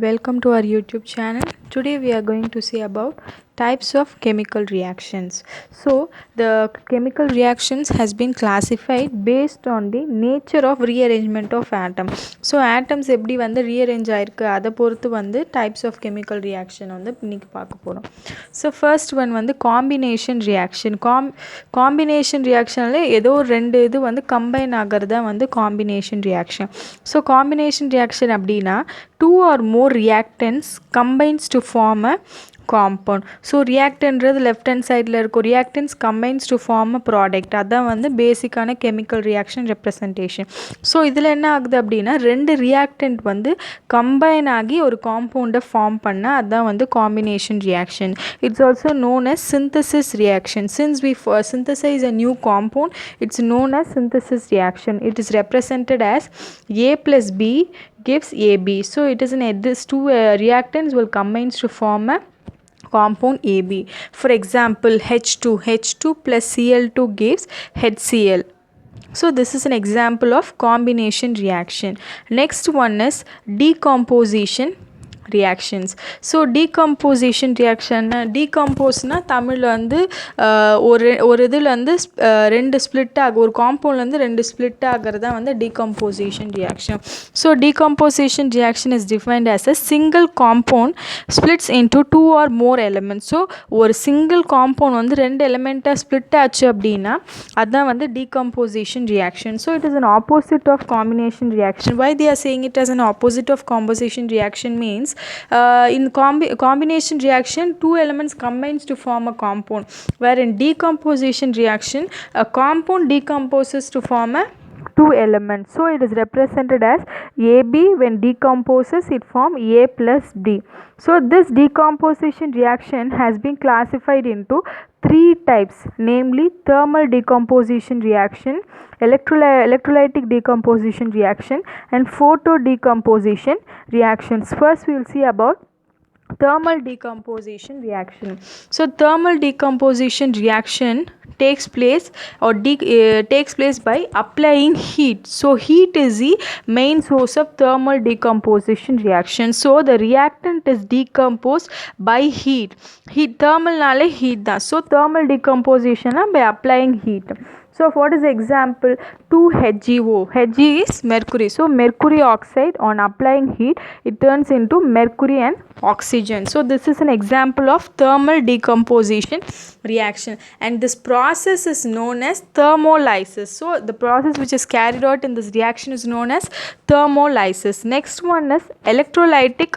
Welcome to our YouTube channel. Today we are going to see about types of chemical reactions. So the chemical reactions has been classified based on the nature of rearrangement of atom. So atoms எப்படி வந்து rearrange ஆயிருக்கு அதை பொறுத்து வந்து types of chemical reaction வந்து இன்னைக்கு பார்க்க போறோம். So first one வந்து combination reaction. Combination reactionல ஏதோ ரெண்டு இது வந்து combine ஆகிறது தான் வந்து combination reaction. So combination reaction அப்படின்னா two or more reactants combines to form a compound. So reactantன்றது left hand sideல இருக்கும் reactants combines to form a product. அதான் வந்து பேசிக்கான chemical reaction representation. So இதில் என்ன ஆகுது அப்படின்னா ரெண்டு reactant வந்து combine ஆகி ஒரு compound form பண்ண அதான் வந்து combination reaction. It's also known as synthesis reaction. Since we synthesize a new compound, it's known as synthesis reaction. It is represented as A plus B gives AB. So it is these two reactants will combine to form a compound AB. For example, H2 plus Cl2 gives HCl. So this is an example of combination reaction. Next one is decomposition reactions. So decomposition reaction decompose na தமிழ்ல வந்து ஒரு இதுல வந்து ரெண்டு split ஆக ஒரு காம்பவுண்ட்ல இருந்து ரெண்டு ஸ்ப்ளிட் ஆகறத வந்து decomposition reaction. So decomposition reaction is defined as a single compound splits into two or more elements. So ஒரு single compound வந்து ரெண்டு எலிமெண்டா ஸ்ப்ளிட் ஆச்சு அப்படினா அதான் வந்து decomposition reaction. So it is an opposite of combination reaction. Why they are saying it as an opposite of composition reaction means in combination reaction two elements combines to form a compound, where in decomposition reaction a compound decomposes to form a two elements. So it is represented as AB. When decomposes it form A plus B. So this decomposition reaction has been classified into three types, namely thermal decomposition reaction, electrolytic decomposition reaction, and photo decomposition reactions. First we will see about thermal decomposition reaction. So thermal decomposition reaction takes place by applying heat. So heat is the main source of thermal decomposition reaction. So the reactant is decomposed by heat. Thermal nale heat da. So thermal decomposition by applying heat. So what is the example? 2HgO. Hg is mercury. So mercury oxide, on applying heat it turns into mercury and oxygen. So this is an example of thermal decomposition reaction, and this process is known as thermolysis. So the process which is carried out in this reaction is known as thermolysis. Next one is electrolytic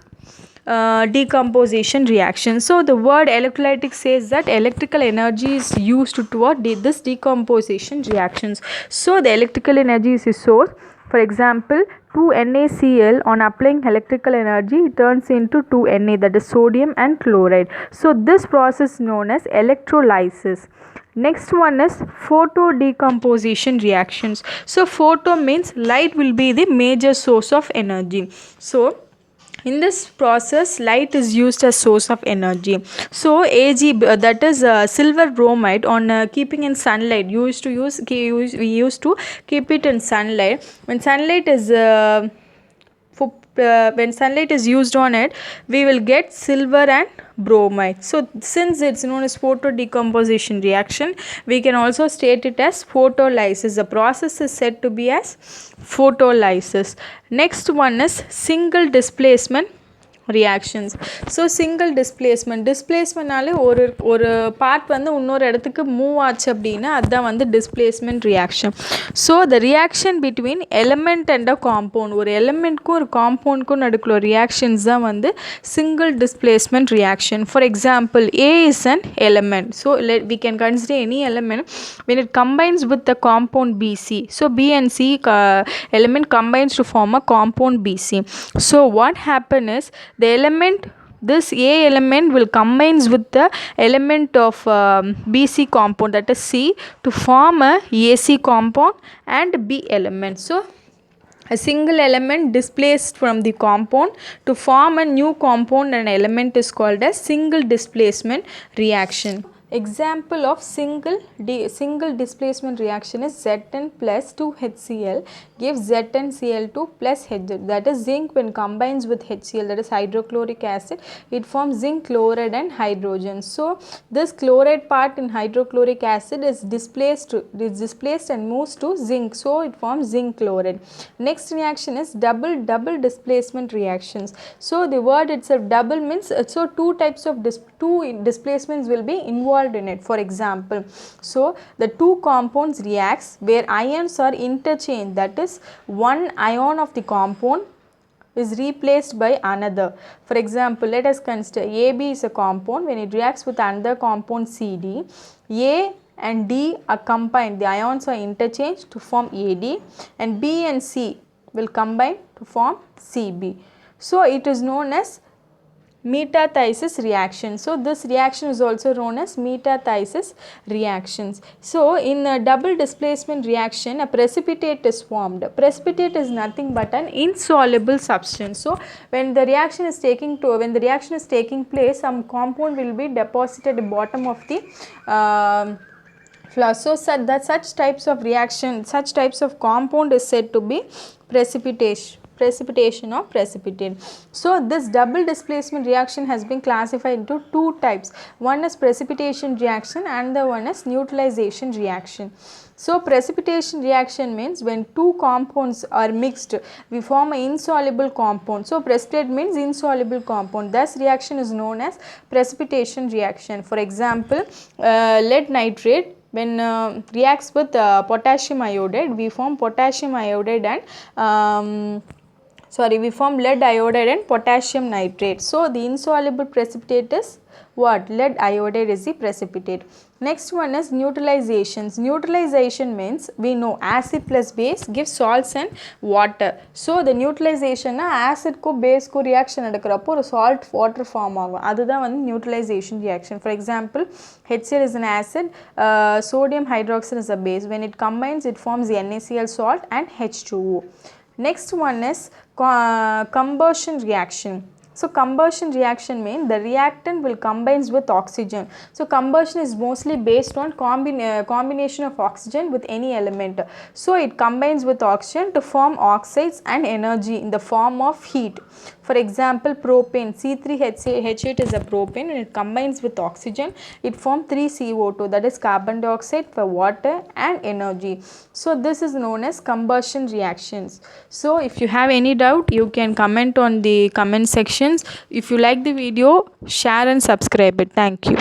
decomposition reaction. So the word electrolytic says that electrical energy is used toward this decomposition reactions. So the electrical energy is a source. For example, 2NaCl, on applying electrical energy it turns into 2Na, that is sodium and chloride. So this process is known as electrolysis. Next one is photo decomposition reactions. So photo means light will be the major source of energy. So in this process light is used as source of energy. So Ag, that is silver bromide, on keeping in sunlight, we used to keep it in sunlight. When sunlight is when sunlight is used on it, we will get silver and bromide. So since it's known as photo decomposition reaction, we can also state it as photolysis. The process is said to be as photolysis. Next one is single displacement reactions. So single displacementனாலே ஒரு part வந்து இன்னொரு இடத்துக்கு move ஆச்சு அப்படின்னா அதுதான் வந்து displacement reaction. So the reaction between element and a compound, ஒரு எலிமெண்ட்க்கும் ஒரு காம்பவுண்ட்க்கும் நடுக்குள்ள reactions தான் வந்து single displacement reaction. For example, A is an element. So we can consider any element when it combines with the compound BC. So B and C element combines to form a compound BC. So what happen is this A element will combines with the element of BC compound, that is C, to form a AC compound and B element. So a single element displaced from the compound to form a new compound and element is called as single displacement reaction. Example of single displacement reaction is Zn plus 2HCl gives ZnCl2 plus H, that is zinc when combines with HCl, that is hydrochloric acid, it forms zinc chloride and hydrogen. So this chloride part in hydrochloric acid is displaced and moves to zinc, so it forms zinc chloride. Next reaction is double displacement reactions. So the word itself double means so two types of two displacements will be involved in it. For example, so the two compounds reacts where ions are interchanged, that is one ion of the compound is replaced by another. For example, let us consider AB is a compound. When it reacts with another compound CD, A and D are combined, the ions are interchanged to form AD, and B and C will combine to form CB. So it is known as metathesis reaction. So this reaction is also known as metathesis reactions. So in a double displacement reaction, a precipitate is formed. Precipitate is nothing but an insoluble substance. So when the reaction is taking place, some compound will be deposited at the bottom of the flask. So such types of reaction, such types of compound is said to be precipitation or precipitate. So this double displacement reaction has been classified into two types. One is precipitation reaction and the one is neutralization reaction. So precipitation reaction means when two compounds are mixed, we form an insoluble compound. So precipitate means insoluble compound. Thus reaction is known as precipitation reaction. For example, lead nitrate when reacts with potassium iodide, we form potassium iodide and we form lead iodide and potassium nitrate. So the insoluble precipitate is what? Lead iodide is the precipitate. Next one is neutralizations. Neutralization means we know acid plus base gives salts and water. So the neutralization acid ko base ko reaction nadakrappo or salt water form agum. Adudha one neutralization reaction. For example, HCl is an acid, sodium hydroxide is a base. When it combines, it forms the NaCl salt and H2O. Next one is combustion reaction. So combustion reaction means the reactant will combines with oxygen. So combustion is mostly based on combination of oxygen with any element. So it combines with oxygen to form oxides and energy in the form of heat. For example, propane, C3H8 is a propane. When it combines with oxygen, it forms 3CO2, that is carbon dioxide for water and energy. So this is known as combustion reactions. So if you have any doubt, you can comment on the comment section. If you like the video, share and subscribe it. Thank you.